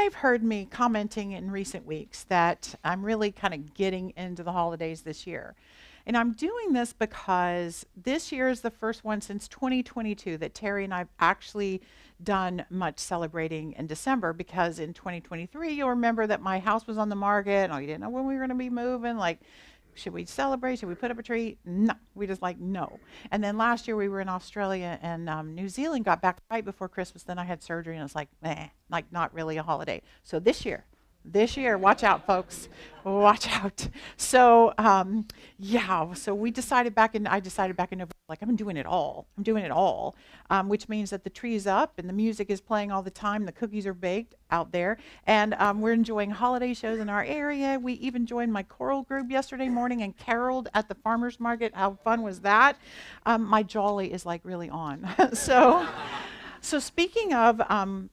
may have heard me commenting in recent weeks that I'm really kind of getting into the holidays this year. And I'm doing this because this year is the first one since 2022 that Terry and I've actually done much celebrating in December, because in 2023, you'll remember that my house was on the market and you didn't know when we were going to be moving. Like, should we celebrate? Should we put up a tree? No, we just like, no. And then last year we were in Australia and New Zealand, got back right before Christmas. Then I had surgery and it's like, like not really a holiday. So this year, watch out, folks, watch out. So, yeah, so I decided back in November, like, I'm doing it all. I'm doing it all, which means that the tree is up and the music is playing all the time. The cookies are baked out there, and we're enjoying holiday shows in our area. We even joined my choral group yesterday morning and caroled at the farmer's market. How fun was that? My jolly is like really on. So speaking of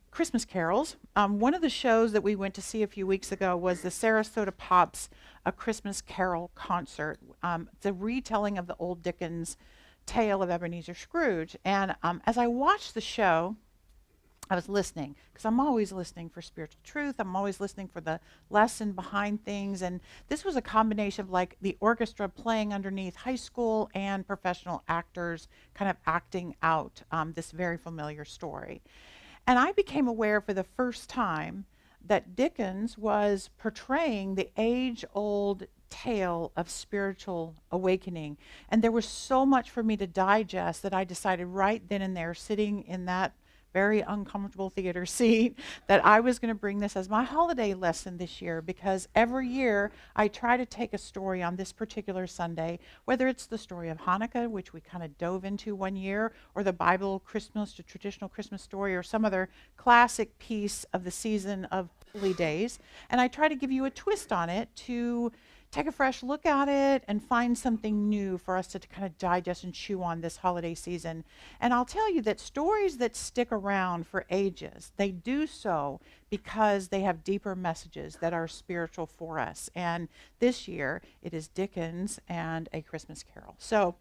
Christmas carols, one of the shows that we went to see a few weeks ago was the Sarasota Pops A Christmas Carol concert. It's a retelling of the old Dickens tale of Ebenezer Scrooge. And as I watched the show, I was listening, because I'm always listening for spiritual truth. I'm always listening for the lesson behind things. And this was a combination of like the orchestra playing underneath high school and professional actors kind of acting out this very familiar story. And I became aware for the first time that Dickens was portraying the age-old tale of spiritual awakening. And there was so much for me to digest that I decided right then and there, sitting in that very uncomfortable theater seat, that I was going to bring this as my holiday lesson this year, because every year I try to take a story on this particular Sunday, whether it's the story of Hanukkah, which we kind of dove into one year, or the Bible Christmas, the traditional Christmas story, or some other classic piece of the season of holy days. And I try to give you a twist on it to take a fresh look at it and find something new for us to kind of digest and chew on this holiday season. And I'll tell you that stories that stick around for ages, they do so because they have deeper messages that are spiritual for us. And this year, it is Dickens and A Christmas Carol. So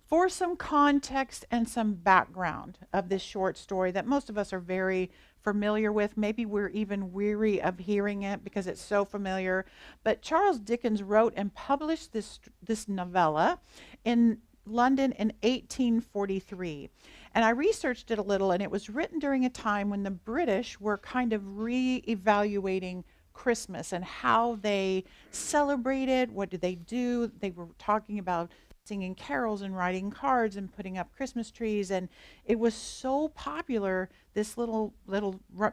for some context and some background of this short story that most of us are very familiar with, maybe we're even weary of hearing it because it's so familiar, but Charles Dickens wrote and published this novella in London in 1843. And I researched it a little, and it was written during a time when the British were kind of re-evaluating Christmas and how they celebrated, what did they do. They were talking about singing carols and writing cards and putting up Christmas trees, and it was so popular, this little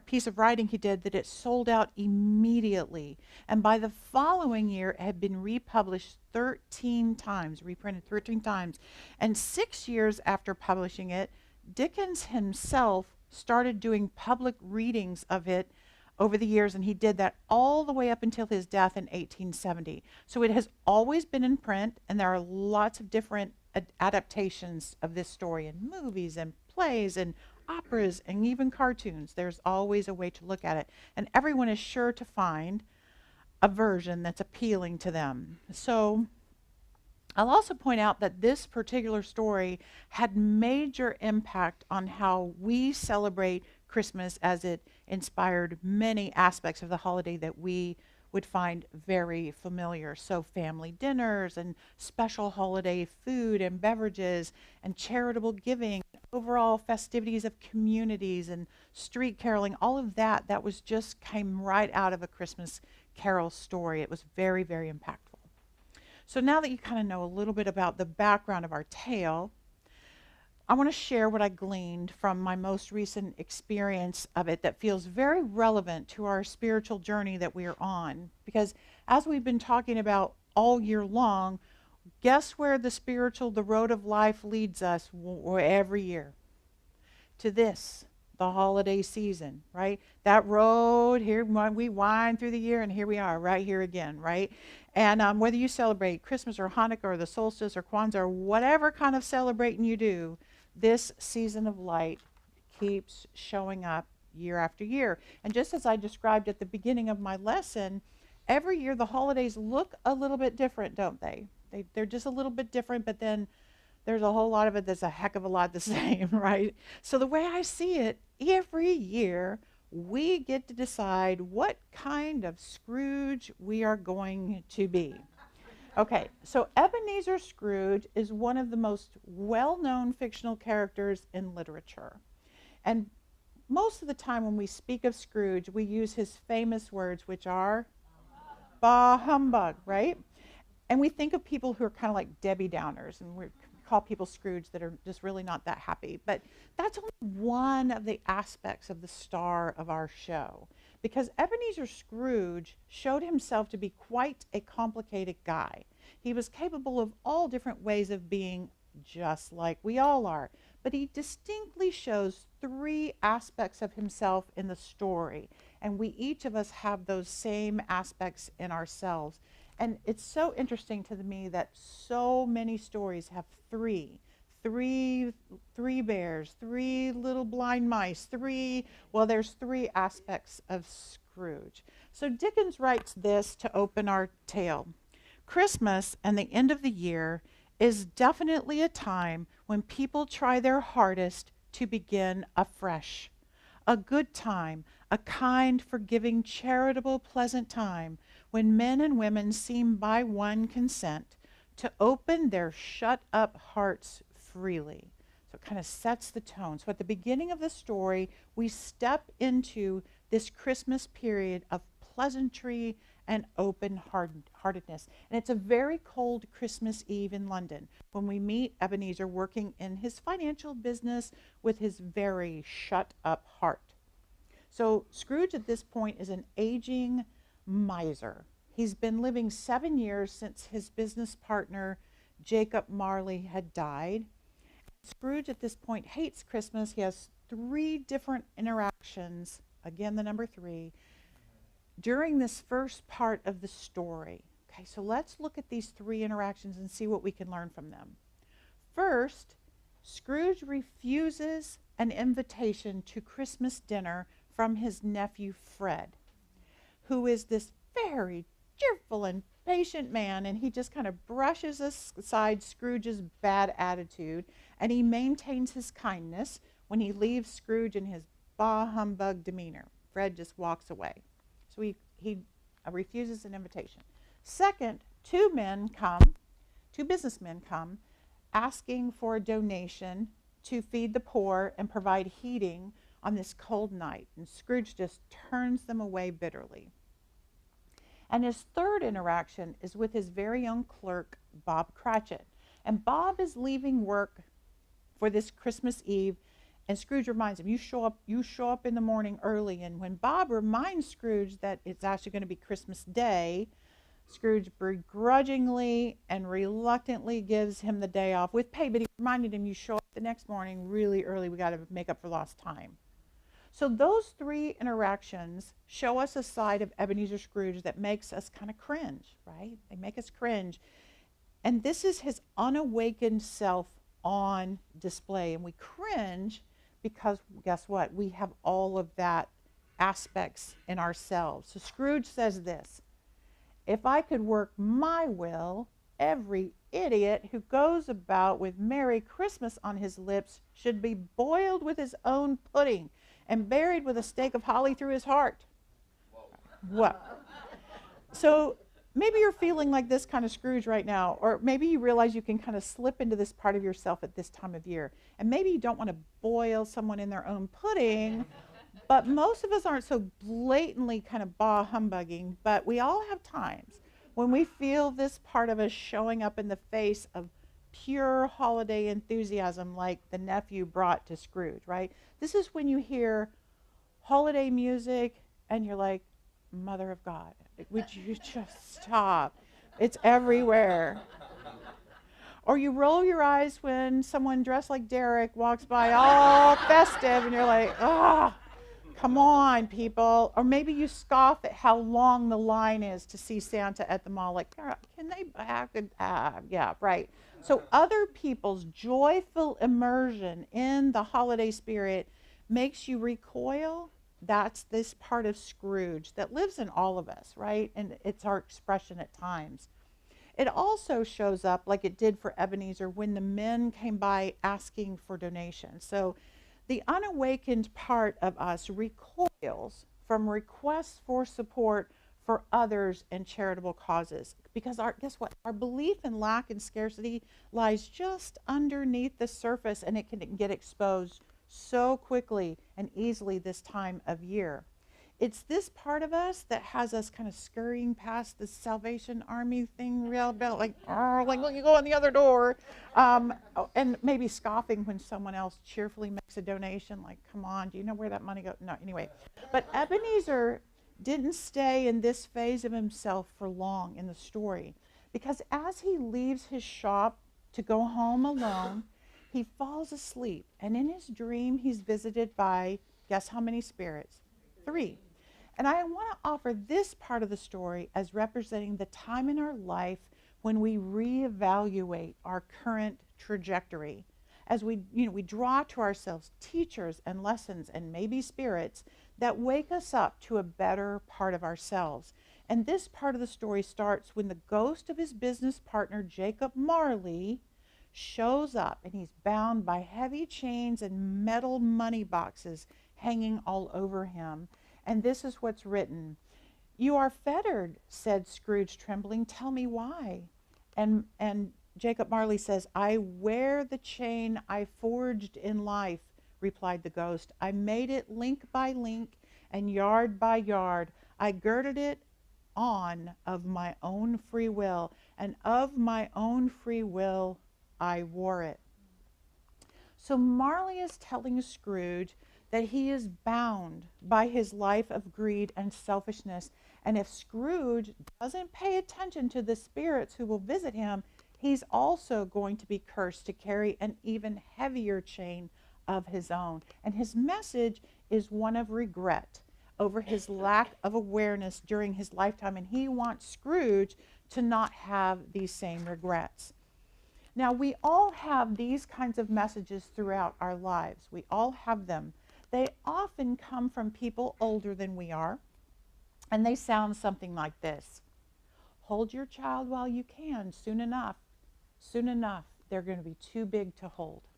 piece of writing he did, that it sold out immediately. And by the following year, it had been republished 13 times, reprinted 13 times. And 6 years after publishing it, Dickens himself started doing public readings of it over the years, and he did that all the way up until his death in 1870. So it has always been in print, and there are lots of different adaptations of this story in movies and plays and operas and even cartoons. There's always a way to look at it, and everyone is sure to find a version that's appealing to them. So I'll also point out that this particular story had major impact on how we celebrate Christmas, as it inspired many aspects of the holiday that we would find very familiar. So family dinners and special holiday food and beverages and charitable giving, overall festivities of communities and street caroling, all of that was just came right out of A Christmas Carol story. It was very, very impactful. So now that you kind of know a little bit about the background of our tale, I want to share what I gleaned from my most recent experience of it that feels very relevant to our spiritual journey that we are on. Because as we've been talking about all year long, guess where the road of life leads us every year? To this, the holiday season, right? That road, here we wind through the year, and here we are, right here again, right? And whether you celebrate Christmas or Hanukkah or the solstice or Kwanzaa or whatever kind of celebrating you do, this season of light keeps showing up year after year. And just as I described at the beginning of my lesson, every year the holidays look a little bit different, don't they? They're just a little bit different, but then there's a whole lot of it that's a heck of a lot the same, right? So the way I see it, every year we get to decide what kind of Scrooge we are going to be. Okay, so Ebenezer Scrooge is one of the most well-known fictional characters in literature. And most of the time when we speak of Scrooge, we use his famous words, which are bah humbug, right? And we think of people who are kind of like Debbie Downers, and we call people Scrooge that are just really not that happy. But that's only one of the aspects of the star of our show. Because Ebenezer Scrooge showed himself to be quite a complicated guy. He was capable of all different ways of being just like we all are. But he distinctly shows three aspects of himself in the story. And we each of us have those same aspects in ourselves. And it's so interesting to me that so many stories have three bears, three little blind mice, there's three aspects of Scrooge. So Dickens writes this to open our tale. Christmas and the end of the year is definitely a time when people try their hardest to begin afresh. A good time, a kind, forgiving, charitable, pleasant time when men and women seem by one consent to open their shut-up hearts freely. So it kind of sets the tone. So at the beginning of the story, we step into this Christmas period of pleasantry and open-heartedness. And it's a very cold Christmas Eve in London when we meet Ebenezer working in his financial business with his very shut-up heart. So Scrooge at this point is an aging miser. He's been living 7 years since his business partner, Jacob Marley, had died. Scrooge at this point hates Christmas. He has 3 different interactions, again the number 3, during this first part of the story. Okay, so let's look at these 3 interactions and see what we can learn from them. First, Scrooge refuses an invitation to Christmas dinner from his nephew Fred, who is this very cheerful and patient man, and he just kind of brushes aside Scrooge's bad attitude, and he maintains his kindness when he leaves Scrooge in his bah humbug demeanor. Fred just walks away. So he refuses an invitation. Second, 2 businessmen come asking for a donation to feed the poor and provide heating on this cold night, and Scrooge just turns them away bitterly. And his third interaction is with his very own clerk, Bob Cratchit. And Bob is leaving work for this Christmas Eve, and Scrooge reminds him, you show up in the morning early. And when Bob reminds Scrooge that it's actually going to be Christmas Day, Scrooge begrudgingly and reluctantly gives him the day off with pay, but he reminded him, you show up the next morning really early, we got to make up for lost time. So those 3 interactions show us a side of Ebenezer Scrooge that makes us kind of cringe, right? They make us cringe. And this is his unawakened self on display. And we cringe because, guess what? We have all of that aspects in ourselves. So Scrooge says this: if I could work my will, every idiot who goes about with Merry Christmas on his lips should be boiled with his own pudding and buried with a stake of holly through his heart. What? So maybe you're feeling like this kind of Scrooge right now, or maybe you realize you can kind of slip into this part of yourself at this time of year. And maybe you don't want to boil someone in their own pudding, but most of us aren't so blatantly kind of bah humbugging, but we all have times when we feel this part of us showing up in the face of pure holiday enthusiasm like the nephew brought to Scrooge, right? This is when you hear holiday music and you're like, Mother of God, would you just stop? It's everywhere. Or you roll your eyes when someone dressed like Derek walks by all festive and you're like, come on, people. Or maybe you scoff at how long the line is to see Santa at the mall. Like, can they back? Yeah, right. So other people's joyful immersion in the holiday spirit makes you recoil. That's this part of Scrooge that lives in all of us, right? And it's our expression at times. It also shows up like it did for Ebenezer when the men came by asking for donations. So the unawakened part of us recoils recoils from requests for support for others and charitable causes. Because guess what? Our belief in lack and scarcity lies just underneath the surface, and it can get exposed so quickly and easily this time of year. It's this part of us that has us kind of scurrying past the Salvation Army thing real about like, oh, like let you go in the other door, and maybe scoffing when someone else cheerfully makes a donation. Like, come on, do you know where that money goes? No, anyway. But Ebenezer didn't stay in this phase of himself for long in the story, because as he leaves his shop to go home alone, he falls asleep, and in his dream he's visited by, guess how many spirits? 3. And I want to offer this part of the story as representing the time in our life when we reevaluate our current trajectory. As we draw to ourselves teachers and lessons and maybe spirits that wake us up to a better part of ourselves. And this part of the story starts when the ghost of his business partner, Jacob Marley, shows up, and he's bound by heavy chains and metal money boxes hanging all over him. And this is what's written. "You are fettered," said Scrooge, trembling. "Tell me why." And Jacob Marley says, "I wear the chain I forged in life," replied the ghost. "I made it link by link and yard by yard. I girded it on of my own free will, and of my own free will I wore it." So Marley is telling Scrooge that he is bound by his life of greed and selfishness. And if Scrooge doesn't pay attention to the spirits who will visit him, he's also going to be cursed to carry an even heavier chain of his own. And his message is one of regret over his lack of awareness during his lifetime. And he wants Scrooge to not have these same regrets. Now, we all have these kinds of messages throughout our lives. We all have them. They often come from people older than we are, and they sound something like this. "Hold your child while you can. Soon enough, they're going to be too big to hold."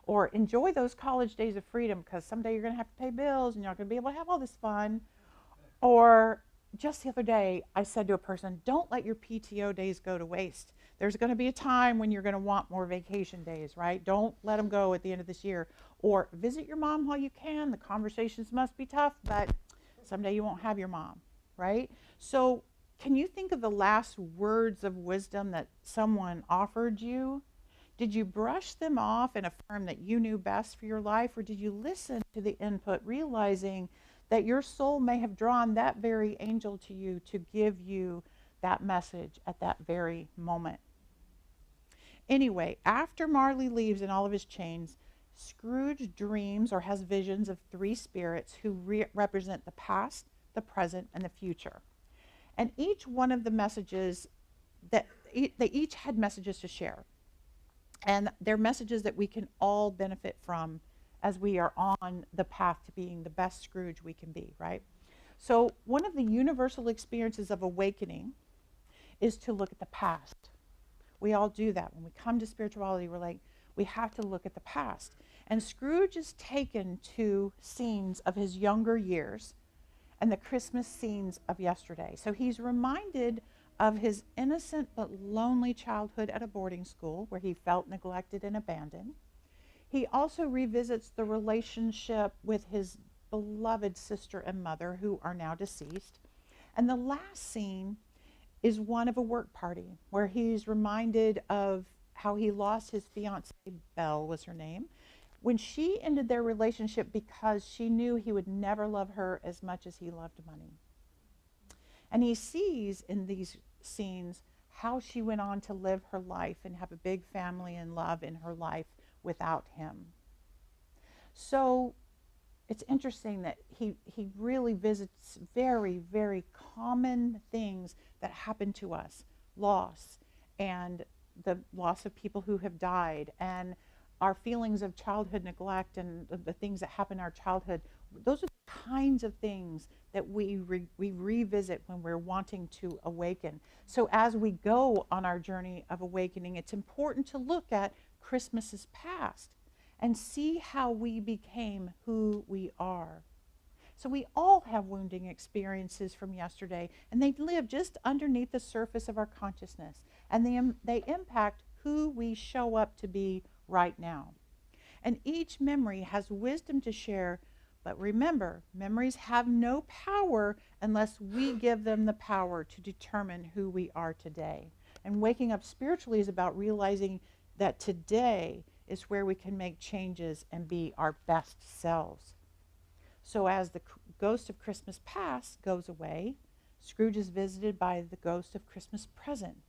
Or, "Enjoy those college days of freedom, because someday you're going to have to pay bills and you're not going to be able to have all this fun." Or, just the other day, I said to a person, "Don't let your PTO days go to waste. There's going to be a time when you're going to want more vacation days, right? Don't let them go at the end of this year." Or, "Visit your mom while you can. The conversations must be tough, but someday you won't have your mom," right? So can you think of the last words of wisdom that someone offered you? Did you brush them off and affirm that you knew best for your life, or did you listen to the input, realizing that your soul may have drawn that very angel to you to give you that message at that very moment? Anyway, after Marley leaves in all of his chains, Scrooge dreams or has visions of 3 spirits who represent the past, the present, and the future. And each one of the messages they each had messages to share. And they're messages that we can all benefit from as we are on the path to being the best Scrooge we can be, right? So one of the universal experiences of awakening is to look at the past. We all do that. When we come to spirituality, we're like, we have to look at the past. And Scrooge is taken to scenes of his younger years and the Christmas scenes of yesterday. So he's reminded of his innocent but lonely childhood at a boarding school where he felt neglected and abandoned. He also revisits the relationship with his beloved sister and mother, who are now deceased. And the last scene is one of a work party where he's reminded of how he lost his fiancée, Belle was her name, when she ended their relationship because she knew he would never love her as much as he loved money. And he sees in these scenes how she went on to live her life and have a big family and love in her life without him. So it's interesting that he really visits very, very common things that happen to us. Loss, and the loss of people who have died, and our feelings of childhood neglect, and the things that happen in our childhood. Those are the kinds of things that we revisit when we're wanting to awaken. So as we go on our journey of awakening, it's important to look at Christmas's past and see how we became who we are. So we all have wounding experiences from yesterday, and they live just underneath the surface of our consciousness, and they impact who we show up to be right now. And each memory has wisdom to share, but remember, memories have no power unless we give them the power to determine who we are today. And waking up spiritually is about realizing that today is where we can make changes and be our best selves. So as the ghost of Christmas past goes away, Scrooge is visited by the ghost of Christmas present,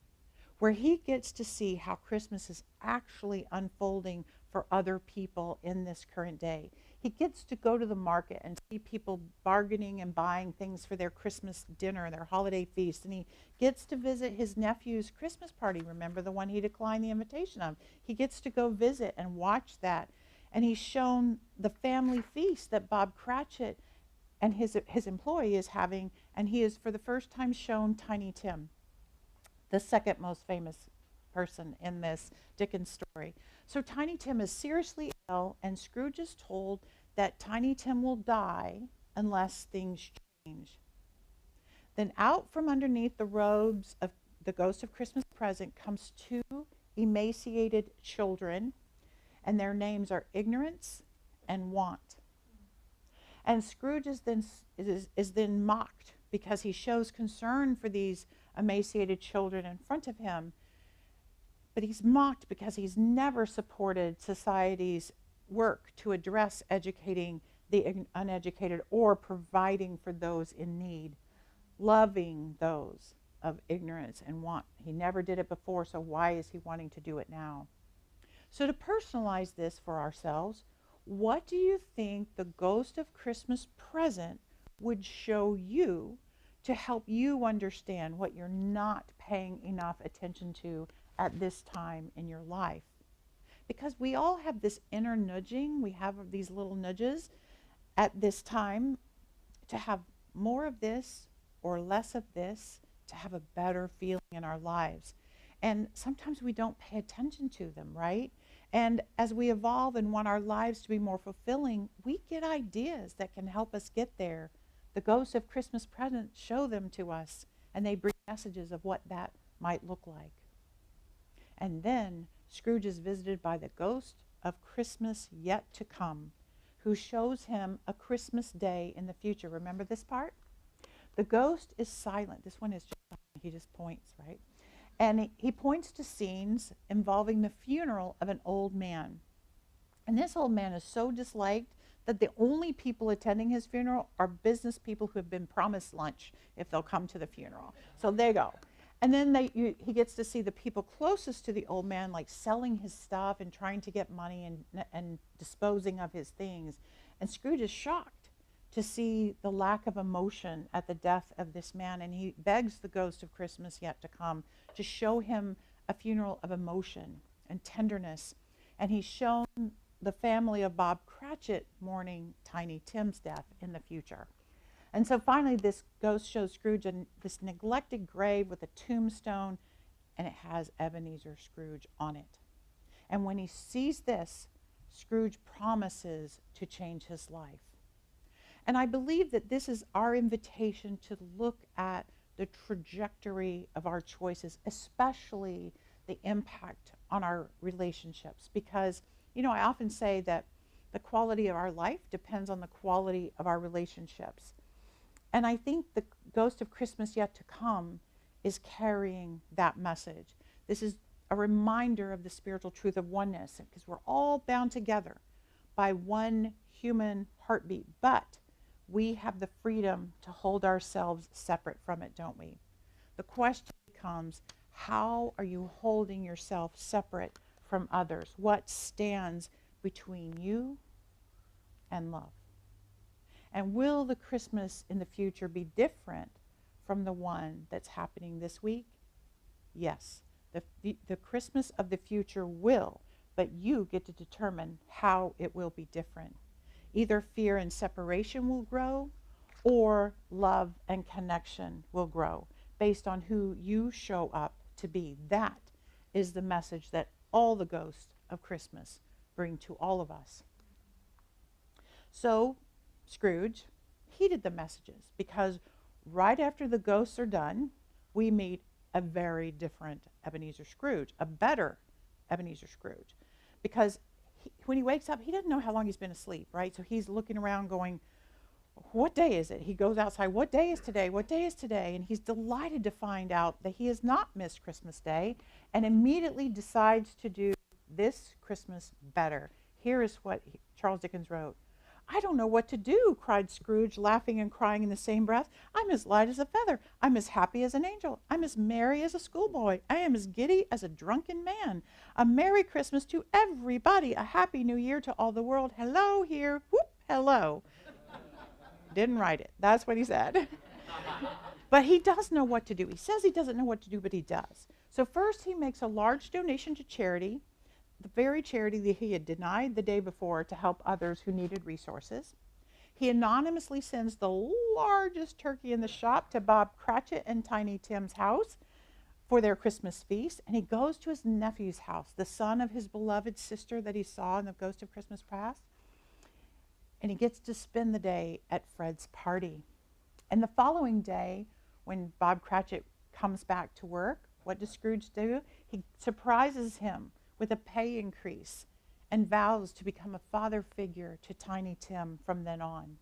where he gets to see how Christmas is actually unfolding for other people in this current day. He gets to go to the market and see people bargaining and buying things for their Christmas dinner, their holiday feast, and he gets to visit his nephew's Christmas party. Remember the one he declined the invitation of? He gets to go visit and watch that. And he's shown the family feast that Bob Cratchit and his employee is having, and he is for the first time shown Tiny Tim, the second most famous person in this Dickens story. So Tiny Tim is seriously ill, and Scrooge is told that Tiny Tim will die unless things change. Then out from underneath the robes of the ghost of Christmas present comes two emaciated children, and their names are Ignorance and Want. And Scrooge is then mocked because he shows concern for these emaciated children in front of him. But he's mocked because he's never supported society's work to address educating the uneducated or providing for those in need, loving those of ignorance and want. He never did it before, so why is he wanting to do it now? So to personalize this for ourselves, what do you think the ghost of Christmas present would show you to help you understand what you're not paying enough attention to at this time in your life? Because we all have this inner nudging, we have these little nudges at this time to have more of this or less of this, to have a better feeling in our lives. And sometimes we don't pay attention to them, right? And as we evolve and want our lives to be more fulfilling, we get ideas that can help us get there. The ghosts of Christmas present show them to us, and they bring messages of what that might look like. And then Scrooge is visited by the ghost of Christmas yet to come, who shows him a Christmas day in the future. Remember this part? The ghost is silent. This one is just, he just points, right? And he points to scenes involving the funeral of an old man. And this old man is so disliked that the only people attending his funeral are business people who have been promised lunch if they'll come to the funeral. So there you go. And then he gets to see the people closest to the old man, like selling his stuff and trying to get money and disposing of his things. And Scrooge is shocked to see the lack of emotion at the death of this man. And he begs the ghost of Christmas yet to come to show him a funeral of emotion and tenderness. And he's shown the family of Bob Cratchit mourning Tiny Tim's death in the future. And so finally this ghost shows Scrooge this neglected grave with a tombstone, and it has Ebenezer Scrooge on it. And when he sees this, Scrooge promises to change his life. And I believe that this is our invitation to look at the trajectory of our choices, especially the impact on our relationships. Because, I often say that the quality of our life depends on the quality of our relationships. And I think the ghost of Christmas yet to come is carrying that message. This is a reminder of the spiritual truth of oneness, because we're all bound together by one human heartbeat, but we have the freedom to hold ourselves separate from it, don't we? The question becomes, how are you holding yourself separate from others? What stands between you and love? And will the Christmas in the future be different from the one that's happening this week? Yes, the Christmas of the future will, but you get to determine how it will be different. Either fear and separation will grow, or love and connection will grow based on who you show up to be. That is the message that all the ghosts of Christmas bring to all of us. So, Scrooge, heeded the messages, because right after the ghosts are done, we meet a very different Ebenezer Scrooge, a better Ebenezer Scrooge. Because when he wakes up, he doesn't know how long he's been asleep, right? So he's looking around going, what day is it? He goes outside, what day is today? What day is today? And he's delighted to find out that he has not missed Christmas Day, and immediately decides to do this Christmas better. Here is what Charles Dickens wrote. I don't know what to do, cried Scrooge, laughing and crying in the same breath. I'm as light as a feather. I'm as happy as an angel. I'm as merry as a schoolboy. I am as giddy as a drunken man. A Merry Christmas to everybody. A Happy New Year to all the world. Hello here. Whoop, hello. Didn't write it. That's what he said. But he does know what to do. He says he doesn't know what to do, but he does. So first he makes a large donation to charity, the very charity that he had denied the day before, to help others who needed resources. He anonymously sends the largest turkey in the shop to Bob Cratchit and Tiny Tim's house for their Christmas feast. And he goes to his nephew's house, the son of his beloved sister that he saw in the Ghost of Christmas Past. And he gets to spend the day at Fred's party. And the following day, when Bob Cratchit comes back to work, what does Scrooge do? He surprises him with a pay increase and vows to become a father figure to Tiny Tim from then on.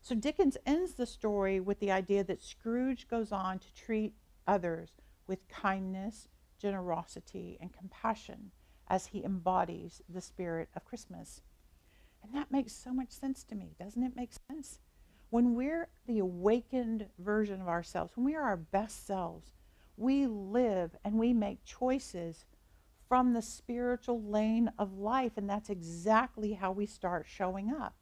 So Dickens ends the story with the idea that Scrooge goes on to treat others with kindness, generosity, and compassion as he embodies the spirit of Christmas. And that makes so much sense to me. Doesn't it make sense? When we're the awakened version of ourselves, when we are our best selves, we live and we make choices from the spiritual lane of life, and that's exactly how we start showing up.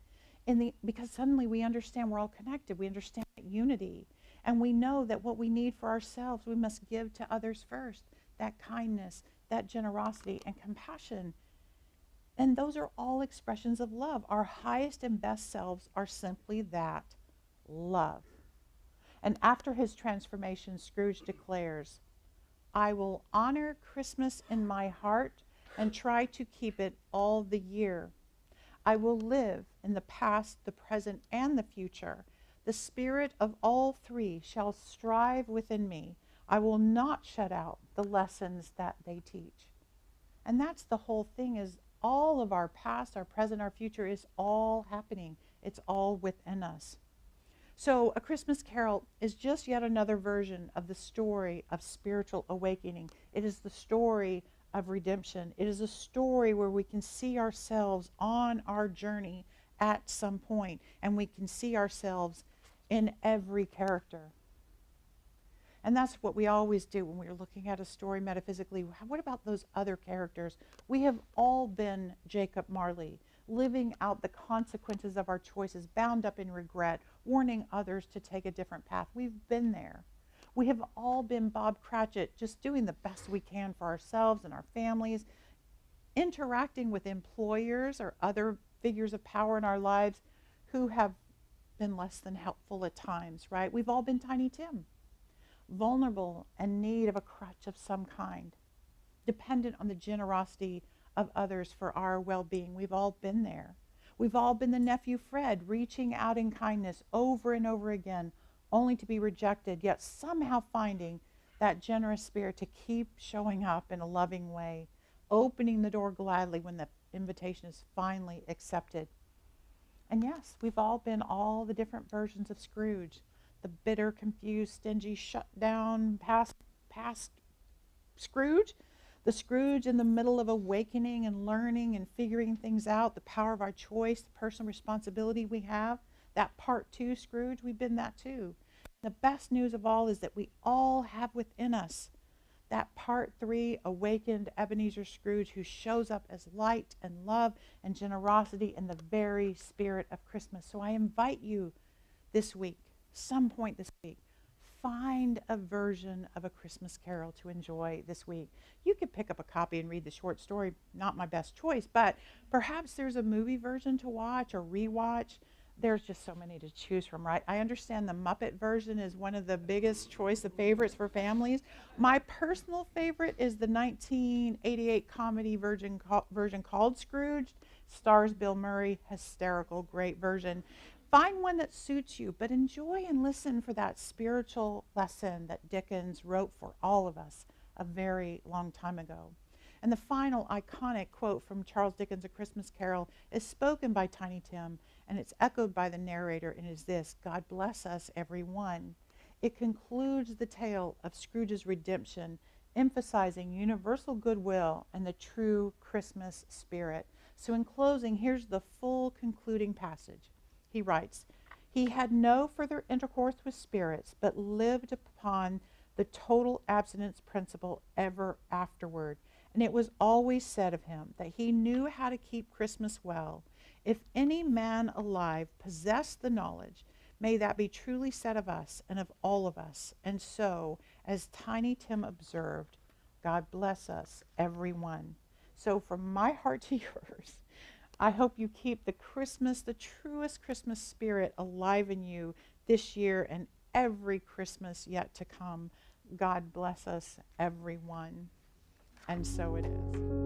Because suddenly we understand we're all connected. We understand unity, and we know that what we need for ourselves, we must give to others first. That kindness, that generosity, and compassion. And those are all expressions of love. Our highest and best selves are simply that, love. And after his transformation, Scrooge declares, I will honor Christmas in my heart and try to keep it all the year. I will live in the past, the present, and the future. The spirit of all three shall strive within me. I will not shut out the lessons that they teach. And that's the whole thing, is all of our past, our present, our future is all happening. It's all within us. So A Christmas Carol is just yet another version of the story of spiritual awakening. It is the story of redemption. It is a story where we can see ourselves on our journey at some point, and we can see ourselves in every character. And that's what we always do when we're looking at a story metaphysically. What about those other characters? We have all been Jacob Marley, living out the consequences of our choices, bound up in regret, warning others to take a different path. We've been there. We have all been Bob Cratchit, just doing the best we can for ourselves and our families, interacting with employers or other figures of power in our lives who have been less than helpful at times, right? We've all been Tiny Tim, vulnerable and need of a crutch of some kind, dependent on the generosity of others for our well-being. We've all been there. We've all been the nephew Fred, reaching out in kindness over and over again, only to be rejected, yet somehow finding that generous spirit to keep showing up in a loving way, opening the door gladly when the invitation is finally accepted. And yes, we've all been all the different versions of Scrooge, the bitter, confused, stingy, shut down, past Scrooge, the Scrooge in the middle of awakening and learning and figuring things out, the power of our choice, the personal responsibility we have. That part 2 Scrooge, we've been that too. The best news of all is that we all have within us that part 3 awakened Ebenezer Scrooge, who shows up as light and love and generosity in the very spirit of Christmas. So I invite you this week, some point this week, find a version of A Christmas Carol to enjoy this week. You could pick up a copy and read the short story, not my best choice, but perhaps there's a movie version to watch or rewatch. There's just so many to choose from, right? I understand the Muppet version is one of the biggest choice of favorites for families. My personal favorite is the 1988 comedy version called Scrooged. Stars Bill Murray, hysterical, great version. Find one that suits you, but enjoy and listen for that spiritual lesson that Dickens wrote for all of us a very long time ago. And the final iconic quote from Charles Dickens' A Christmas Carol is spoken by Tiny Tim, and it's echoed by the narrator, and is this: God bless us, every one. It concludes the tale of Scrooge's redemption, emphasizing universal goodwill and the true Christmas spirit. So in closing, here's the full concluding passage. He writes, "He had no further intercourse with spirits, but lived upon the total abstinence principle ever afterward. And it was always said of him that he knew how to keep Christmas well. If any man alive possessed the knowledge, may that be truly said of us and of all of us. And so, as Tiny Tim observed, God bless us, every one." So from my heart to yours, I hope you keep the truest Christmas spirit alive in you this year and every Christmas yet to come. God bless us, everyone. And so it is.